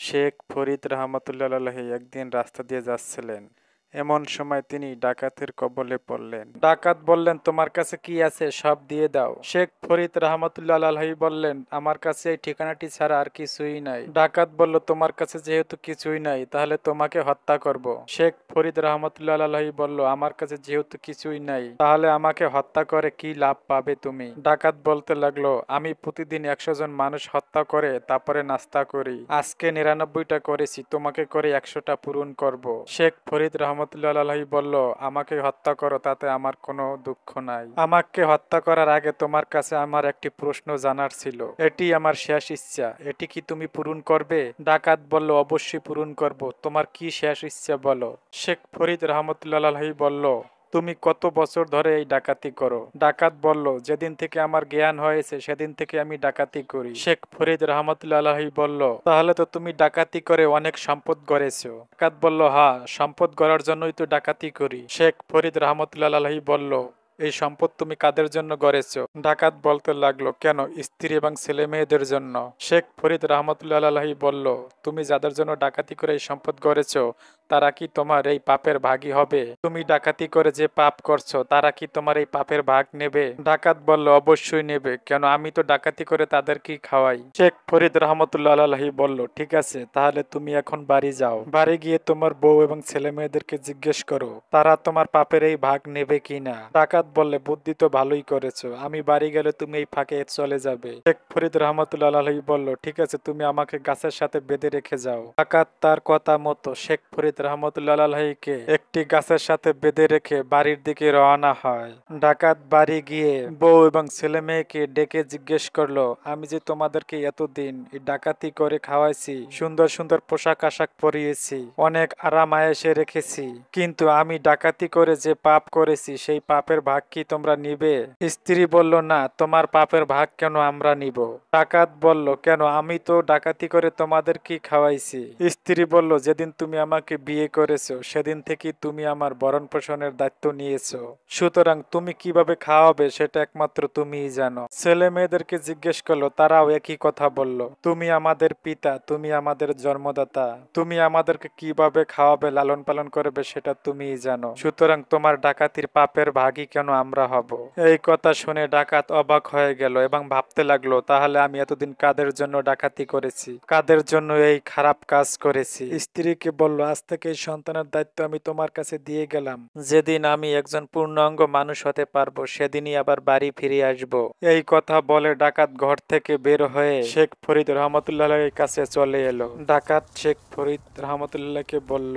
শেখ ফরিদ রহমতুল্লাহ আলাইহি একদিন রাস্তা দিয়ে যাচ্ছিলেন। এমন সময় তিনি ডাকাতের কবলে পড়লেন। ডাকাত বললেন, তোমার কাছে কি আছে সব দিয়ে দাও। শেখ ফরিদ রহমতুল্লাহ আলাইহি বললেন, আমার কাছে এই ঠিকানাটি ছাড়া আর কিছুই নাই। ডাকাত বলল, তোমার কাছে যেহেতু কিছুই নাই তাহলে তোমাকে হত্যা করব। শেখ ফরিদ রহমতুল্লাহ আলাইহি বলল, আমার কাছে যেহেতু কিছুই নাই তাহলে আমাকে হত্যা করে কি লাভ পাবে তুমি? ডাকাত বলতে লাগলো, আমি প্রতিদিন 100 জন মানুষ হত্যা করে তারপরে নাস্তা করি। আজকে 99টা করেছি, তোমাকে করে 100টা পূরণ করব। শেখ ফরিদ রহমতুল্লাহ আলাইহি বলল, আমাকে হত্যা করো, তাতে আমার কোনো দুঃখ নাই। আমাকে হত্যা করার আগে তোমার কাছে আমার একটি প্রশ্ন জানার ছিল। এটি আমার শেষ ইচ্ছা, এটি কি তুমি পূরণ করবে? ডাকাত বলল, অবশ্যই পূরণ করব। তোমার কি শেষ ইচ্ছা বলো। শেখ ফরিদ রহমতুল্লাহ আলাইহি বলল, তুমি কত বছর ধরে এই ডাকাতি করো? ডাকাত বলল, যেদিন থেকে আমার জ্ঞান হয়েছে সেদিন থেকে আমি ডাকাতি করি। শেখ ফরিদ রহমতুল্লাহ আলাইহি বলল, তাহলে তো তুমি ডাকাতি করে অনেক সম্পদ গড়েছো। ডাকাত বলল, হ্যাঁ, সম্পদ গড়ার জন্যই তো ডাকাতি করি। শেখ ফরিদ রহমতুল্লাহ আলাইহি বলল, এই সম্পদ তুমি কাদের জন্য গড়েছো? ডাকাত বলতে লাগলো, কেন, স্ত্রী এবং ছেলে মেয়েদের জন্য। শেখ ফরিদ রহমতুল্লাহ আলাইহি বলল, তুমি যাদের জন্য ডাকাতি করে এই সম্পদ গড়েছো তারা কি তোমার এই পাপের ভাগী হবে? তুমি ডাকাতি করে যে পাপ করছো তারা কি তোমার এই পাপের ভাগ নেবে? ডাকাত বলল, অবশ্যই নেবে, কেন, আমি তো ডাকাতি করে তাদেরকে খাওয়াই। শেখ ফরিদ রহমতুল্লাহ আলাইহি বলল, ঠিক আছে, তাহলে তুমি এখন বাড়ি যাও। বাড়ি গিয়ে তোমার বউ এবং ছেলে মেয়েদেরকে জিজ্ঞেস করো তারা তোমার পাপের এই ভাগ নেবে কিনা। ডাকাত বললে, বুদ্ধি তো ভালোই করেছো, আমি বাড়ি গেলে তুমি এই ফাঁকে চলে যাবে। শেখ ফরিদ রহমতুল্লাহ আলাইহি বলল, ঠিক আছে, তুমি আমাকে গাছের সাথে বেঁধে রেখে যাও। ডাকাত তার কথা মতো শেখ ফরিদ রহমতুল্লাহ আলাইহিকে একটি গাছের সাথে বেঁধে রেখে বাড়ির দিকে রওনা হয়। ডাকাত বাড়ি গিয়ে বউ এবং ছেলে মেয়েকে ডেকে জিজ্ঞেস করলো, আমি যে তোমাদেরকে এতদিন এই ডাকাতি করে খাওয়াইছি, সুন্দর সুন্দর পোশাক আশাক পরিয়েছি, অনেক আরাম আয়েসে রেখেছি, কিন্তু আমি ডাকাতি করে যে পাপ করেছি সেই পাপের ভাগ কি তোমরা নিবে? স্ত্রী বলল, না, তোমার পাপের ভাগ কেন আমরা নিব? ডাকাত বলল, কেন, আমি তো ডাকাতি করে তোমাদের কি খাওয়াইছি। স্ত্রী বলল, যেদিন তুমি আমাকে বিয়ে করেছো সেদিন থেকে তুমি আমার ভরণ পোষণের দায়িত্ব নিয়েছো, সুতরাং তুমি কিভাবে খাওয়াবে সেটা একমাত্র তুমিই জানো। ছেলে মেয়েদেরকে জিজ্ঞেস করলো, তারাও একই কথা বলল, তুমি আমাদের পিতা, তুমি আমাদের জন্মদাতা, তুমি আমাদেরকে কিভাবে খাওয়াবে লালন পালন করবে সেটা তুমিই জানো, সুতরাং তোমার ডাকাতির পাপের ভাগী কেন আমরা হব? এই কথা শুনে ডাকাত অবাক হয়ে গেল এবং ভাবতে লাগলো, তাহলে আমি এতদিন কাদের জন্য ডাকাতি করেছি, কাদের জন্য এই খারাপ কাজ করেছি। স্ত্রীকে বলল, আজ থেকে এই সন্তানের দায়িত্ব আমি তোমার কাছে দিয়ে গেলাম, যেদিন আমি একজন পূর্ণাঙ্গ মানুষ হতে পারবো সেদিনই আবার বাড়ি ফিরে আসব। এই কথা বলে ডাকাত ঘর থেকে বের হয়ে শেখ ফরিদ রহমতুল্লাহের কাছে চলে এলো। ডাকাত শেখ ফরিদ রহমতুল্লাহকে বলল,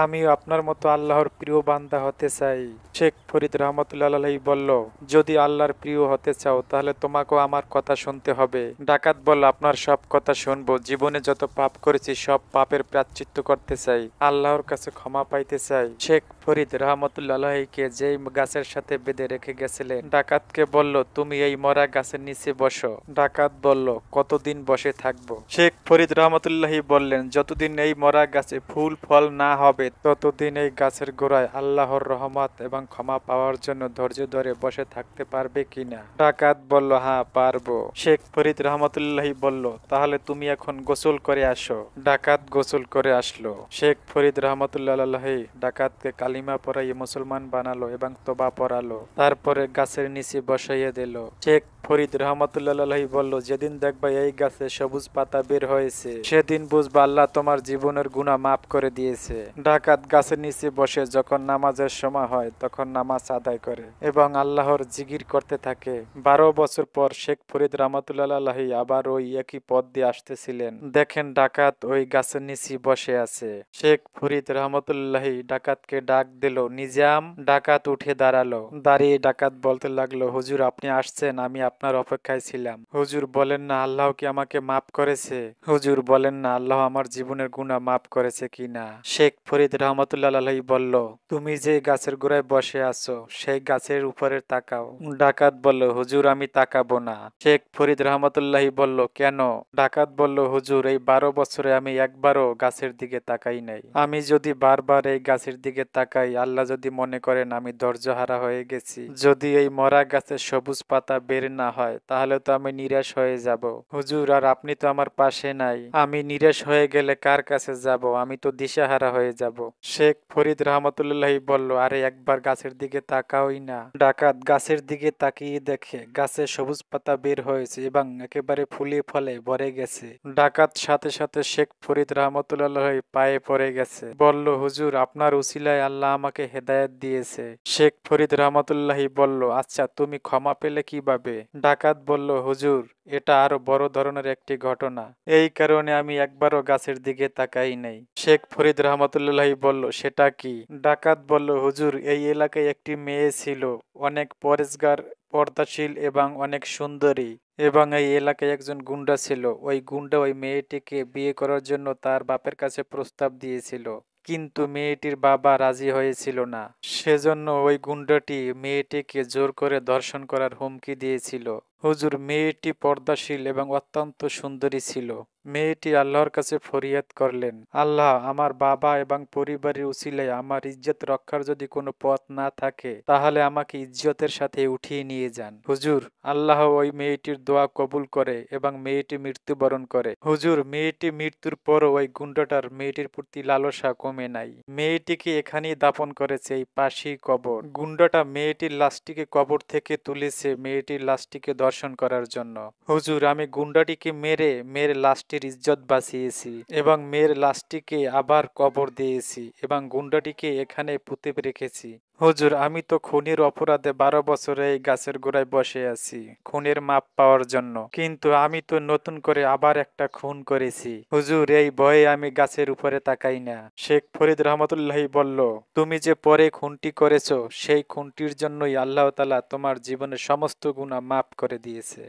আমিও আপনার মতো আল্লাহর প্রিয় বান্দা হতে চাই। শেখ ফরিদ রহমতুল্লাহ আলাইহি বলল, যদি আল্লাহর প্রিয় হতে চাও তাহলে তোমাকেও আমার কথা শুনতে হবে। ডাকাত বলল, আপনার সব কথা শুনবো, জীবনে যত পাপ করেছি সব পাপের প্রায়শ্চিত্ত করতে চাই, আল্লাহর কাছে ক্ষমা পাইতে চাই। শেখ ফরিদ রহমতুল্লাহ আলাইহিকে যেই গাছের সাথে বেঁধে রেখে গেছিলেন ডাকাতকে বলল, তুমি এই মরা গাছের নিচে বসো। ডাকাত বলল, কতদিন বসে থাকবো? শেখ ফরিদ রহমতুল্লাহি বললেন, যতদিন এই মরা গাছে ফুল ফল না হবে ততদিন এই গাছের গোড়ায় আল্লাহর রহমত এবং ক্ষমা পাওয়ার জন্য ধৈর্য ধরে বসে থাকতে পারবে কিনা? ডাকাত বলল, হ্যাঁ, পারবো। শেখ ফরিদ রহমতুল্লাহি বলল, তাহলে তুমি এখন গোসল করে আসো। ডাকাত গোসল করে আসলো। শেখ ফরিদ রহমতুল্লাহ আলাইহি ডাকাতকে কালিমা পড়াইয়ে মুসলমান বানালো এবং তোবা পড়ালো, তারপরে গাছের নিচে বসাইয়ে দিল। শেখ ফরিদ রহমতুল্লাহ আলাইহি বলল, যেদিন দেখবা এই গাছে সবুজ পাতা বের হয়েছে সেদিন বুঝবা আল্লাহ তোমার জীবনের গুনাহ মাফ করে দিয়েছে। ডাকাত গাছের নিচে বসে যখন নামাজের সময় হয় তখন নামাজ আদায় করে এবং আল্লাহর জিকির করতে থাকে। 12 বছর পর শেখ ফরিদ রহমতুল্লাহ আলাইহি আবার ওই একই পথ দিয়ে আসতেছিলেন। দেখেন ডাকাত ওই গাছের নিচে বসে আছে। শেখ ফরিদ রহমতুল্লাহি ডাকাতকে ডাক দিল, নিজাম। ডাকাত উঠে দাঁড়ালো। দাঁড়িয়ে ডাকাত বলতে লাগলো, হুজুর, আপনি আসছেন, আমি আপনার অপেক্ষায় ছিলাম। হুজুর বলেন না আল্লাহ কি আমাকে মাফ করেছে? হুজুর বলেন না আল্লাহ আমার জীবনের গুনাহ মাফ করেছে কিনা? শেখ ফরিদ রহমতুল্লাহ আলাইহি বলল, তুমি যে গাছের গোড়ায় বসে আছো সেই গাছের উপরে তাকাও। ডাকাত বলল, হুজুর, আমি তাকাবো না। শেখ ফরিদ রহমতুল্লাহি বলল, কেন? ডাকাত বলল, হুজুর, এই 12 বছরে আমি একবারও গাছের দিকে তাকাই নাই। আমি যদি বারবার এই গাছের দিকে তাকাই আল্লাহ যদি মনে করেন আমি ধৈর্যহারা হয়ে গেছি, যদি এই মরা গাছের সবুজ পাতা বের না হয় তাহলে তো আমি নিরাশ হয়ে যাব। হুজুর, আর আপনি তো আমার পাশে নাই, আমি নিরাশ হয়ে গেলে কার কাছে যাব? আমি তো দিশাহারা হয়ে যাব। শেখ ফরিদ রহমতুল্লাহ বলল, আরে একবার গাছের দিকে তাকাওই না। ডাকাত গাছের দিকে তাকিয়ে দেখে গাছে সবুজ পাতা বের হয়েছে এবং একেবারে ফুলে ফলে ভরে গেছে। ডাকাত সাথে সাথে শেখ ফরিদ রহমতুল্লাহ পায়ে পড়ে গেছে, বলল, হুজুর, আপনার উসিলায় আল্লাহ আমাকে হেদায়েত দিয়েছে। শেখ ফরিদ রহমতুল্লাহি বলল, আচ্ছা তুমি ক্ষমা পেলে কিভাবে? ডাকাত বলল, হুজুর, এটা আরো বড় ধরনের একটি ঘটনা, এই কারণে আমি একবারও গাছের দিকে তাকাই নাই। শেখ ফরিদ রহমতুল্লাহি বলল, সেটা কি? ডাকাত বলল, হুজুর, এই এলাকায় একটি মেয়ে ছিল, অনেক পরেশগার, পর্দাশীল এবং অনেক সুন্দরী, এবং এই এলাকায় একজন গুন্ডা ছিল। ওই গুন্ডা ওই মেয়েটিকে বিয়ে করার জন্য তার বাপের কাছে প্রস্তাব দিয়েছিল, কিন্তু মেয়েটির বাবা রাজি হয়েছিল না। সেজন্য ওই গুন্ডাটি মেয়েটিকে জোর করে ধর্ষণ করার হুমকি দিয়েছিল। হুজুর, মেয়েটি পর্দাশীল এবং অত্যন্ত সুন্দরী ছিল। মেয়েটি আল্লাহর কাছে ফরিয়াদ করলেন, আল্লাহ, আমার বাবা এবং পরিবারের উসিলায় আমার ইজ্জত রক্ষার যদি কোনো পথ না থাকে তাহলে আমাকে ইজ্জতের সাথে উঠিয়ে নিয়ে যান। হুজুর, আল্লাহ ওই মেয়েটির দোয়া কবুল করে এবং মেয়েটি মৃত্যুবরণ করে। হুজুর, মেয়েটি মৃত্যুর পরও ওই গুন্ডাটার মেয়েটির প্রতি লালসা কমে নাই। মেয়েটিকে এখানেই দাফন করেছে, এই পাশেই কবর। গুন্ডাটা মেয়েটির লাশটিকে কবর থেকে তুলেছে মেয়েটির লাশটিকে দর্শন করার জন্য। হুজুর, আমি গুন্ডাটিকে মেরে মেয়ের লাশটির ইজ্জত বাঁচিয়েছি এবং মেয়ের লাশটিকে আবার কবর দিয়েছি এবং গুন্ডাটিকে এখানে পুঁতে রেখেছি। হুজুর, আমি তো খুনের অপরাধে 12 বছরে এই গাছের গোড়ায় বসে আছি খুনের মাপ পাওয়ার জন্য, কিন্তু আমি তো নতুন করে আবার একটা খুন করেছি। হুজুর, এই ভয়ে আমি গাছের উপরে তাকাই না। শেখ ফরিদ রহমতুল্লাহি বলল, তুমি যে পরে খুনটি করেছো সেই খুনটির জন্যই আল্লাহ তাআলা তোমার জীবনের সমস্ত গুনাহ মাফ করে দিয়েছে।